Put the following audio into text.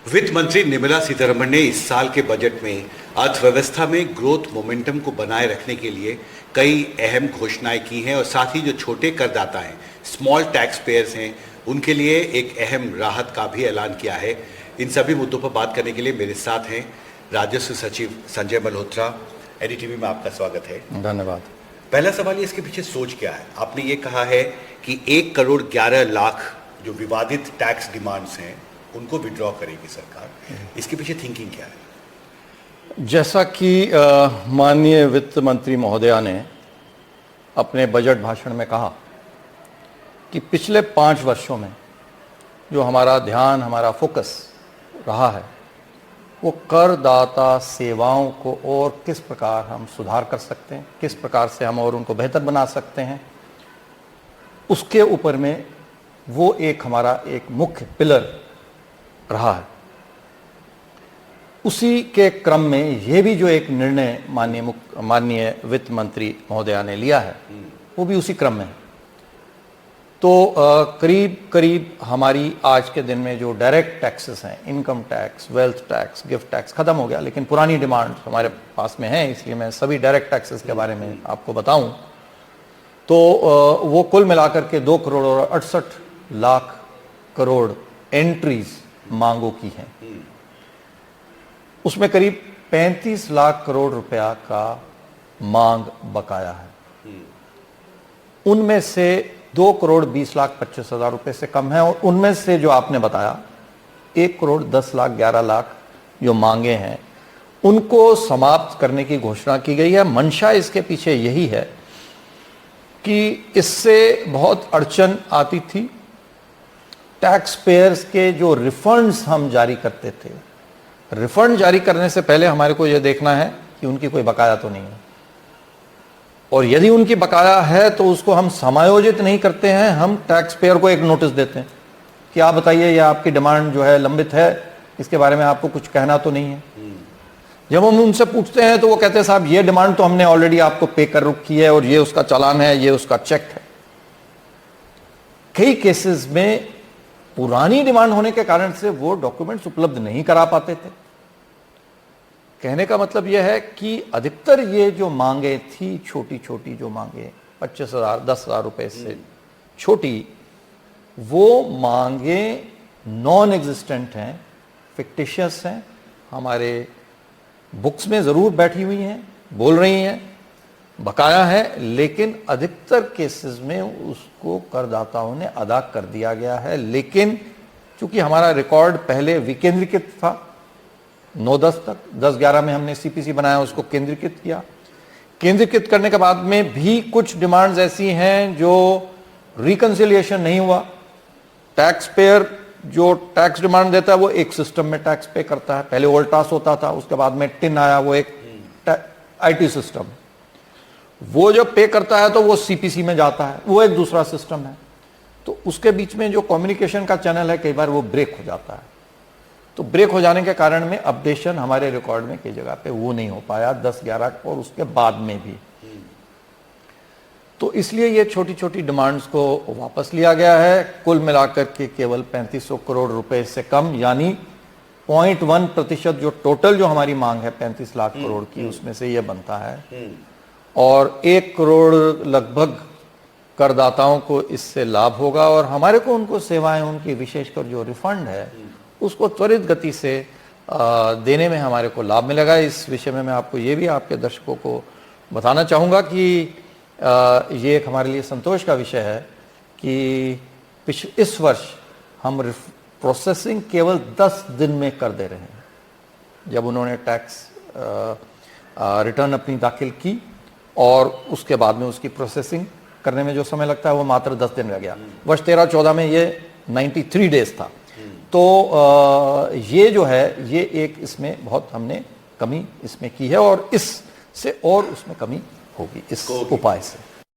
वित्त मंत्री निर्मला सीतारमण ने इस साल के बजट में अर्थव्यवस्था में ग्रोथ मोमेंटम को बनाए रखने के लिए कई अहम घोषणाएं की हैं और साथ ही जो छोटे करदाता हैं, स्मॉल टैक्स पेयर्स हैं, उनके लिए एक अहम राहत का भी ऐलान किया है। इन सभी मुद्दों पर बात करने के लिए मेरे साथ हैं राजस्व सचिव संजय मल्होत्रा। एनडीटीवी में आपका स्वागत है। धन्यवाद। पहला सवाल ये, इसके पीछे सोच क्या है? आपने ये कहा है कि 1 करोड़ 11 लाख जो विवादित टैक्स डिमांड्स हैं उनको विड्रॉ करेगी सरकार। इसके पीछे थिंकिंग क्या है? जैसा कि माननीय वित्त मंत्री महोदया ने अपने बजट भाषण में कहा कि पिछले 5 वर्षों में जो हमारा ध्यान, हमारा फोकस रहा है वो करदाता सेवाओं को और किस प्रकार हम सुधार कर सकते हैं, किस प्रकार से हम और उनको बेहतर बना सकते हैं, उसके ऊपर में वो हमारा एक मुख्य पिलर रहा है। उसी के क्रम में ये भी जो एक निर्णय माननीय वित्त मंत्री महोदया ने लिया है वो भी उसी क्रम में है। तो करीब करीब हमारी आज के दिन में जो डायरेक्ट टैक्सेस हैं, income tax, wealth tax, gift tax खत्म हो गया, लेकिन पुरानी डिमांड हमारे पास में है, इसलिए मैं सभी डायरेक्ट टैक्सेस के बारे में आपको बताऊं तो वो कुल मिलाकर के 2 करोड़ और 68 लाख करोड़ एंट्रीज मांगों की हैं। उसमें करीब 35 लाख करोड़ रुपया का मांग बकाया है। उनमें से 2 करोड़ 20 लाख 25 हजार रुपए से कम है और उनमें से जो आपने बताया 1 करोड़ 10 लाख 11 लाख जो मांगे हैं उनको समाप्त करने की घोषणा की गई है। मंशा इसके पीछे यही है कि इससे बहुत अड़चन आती थी। टैक्स पेयर्स के जो रिफंड्स हम जारी करते थे, रिफंड जारी करने से पहले हमारे को यह देखना है कि उनकी कोई बकाया तो नहीं है, और यदि उनकी बकाया है तो उसको हम समायोजित नहीं करते हैं। हम टैक्स पेयर को एक नोटिस देते हैं कि आप बताइए ये आपकी डिमांड जो है लंबित है, इसके बारे में आपको कुछ कहना तो नहीं है। जब हम उनसे पूछते हैं तो वो कहते हैं साहब ये डिमांड तो हमने ऑलरेडी आपको पे कर रखी है और ये उसका चालान है, ये उसका चेक है। कई केसेस में पुरानी डिमांड होने के कारण से वो डॉक्यूमेंट्स उपलब्ध नहीं करा पाते थे। कहने का मतलब यह है कि अधिकतर ये जो मांगे थी, छोटी छोटी जो मांगे 25,000 10,000 रुपए से छोटी, वो मांगे नॉन एग्जिस्टेंट हैं, फिक्टिशियस हैं, हमारे बुक्स में जरूर बैठी हुई हैं, बोल रही हैं, बकाया है, लेकिन अधिकतर केसेस में उसको करदाताओं ने अदा कर दिया गया है। लेकिन चूंकि हमारा रिकॉर्ड पहले विकेंद्रीकृत था 9-10 तक, 10-11 में हमने सीपीसी बनाया, उसको केंद्रीकृत किया। केंद्रीकृत करने के बाद में भी कुछ डिमांड्स ऐसी हैं जो रिकंसिलिएशन नहीं हुआ। टैक्स पेयर जो टैक्स डिमांड देता है वो एक सिस्टम में टैक्स पे करता है। पहले ओल्टास होता था, उसके बाद में टिन आया, वो एक आईटी सिस्टम। वो जब पे करता है तो वो सीपीसी में जाता है, वो एक दूसरा सिस्टम है। तो उसके बीच में जो कम्युनिकेशन का चैनल है कई बार वो ब्रेक हो जाता है। तो ब्रेक हो जाने के कारण में अपडेशन हमारे रिकॉर्ड में कई जगह पे वो नहीं हो पाया 10-11 और उसके बाद में भी। तो इसलिए ये छोटी छोटी डिमांड्स को वापस लिया गया है। कुल मिलाकर के केवल 3500 करोड़ रुपए से कम, यानी 0.1% जो टोटल जो हमारी मांग है 35 लाख करोड़ की, उसमें से ये बनता है। और 1 करोड़ लगभग करदाताओं को इससे लाभ होगा और हमारे को उनको सेवाएं, उनकी विशेषकर जो रिफंड है उसको त्वरित गति से देने में हमारे को लाभ मिलेगा। इस विषय में मैं आपको ये भी आपके दर्शकों को बताना चाहूँगा कि ये एक हमारे लिए संतोष का विषय है कि इस वर्ष हम प्रोसेसिंग केवल 10 दिन में कर दे रहे हैं। जब उन्होंने टैक्स रिटर्न अपनी दाखिल की और उसके बाद में उसकी प्रोसेसिंग करने में जो समय लगता है वो मात्र 10 दिन रह गया। वर्ष 13-14 में ये 93 डेज था। तो ये जो है ये एक इसमें बहुत हमने कमी इसमें की है और इससे और उसमें कमी होगी इस उपाय से।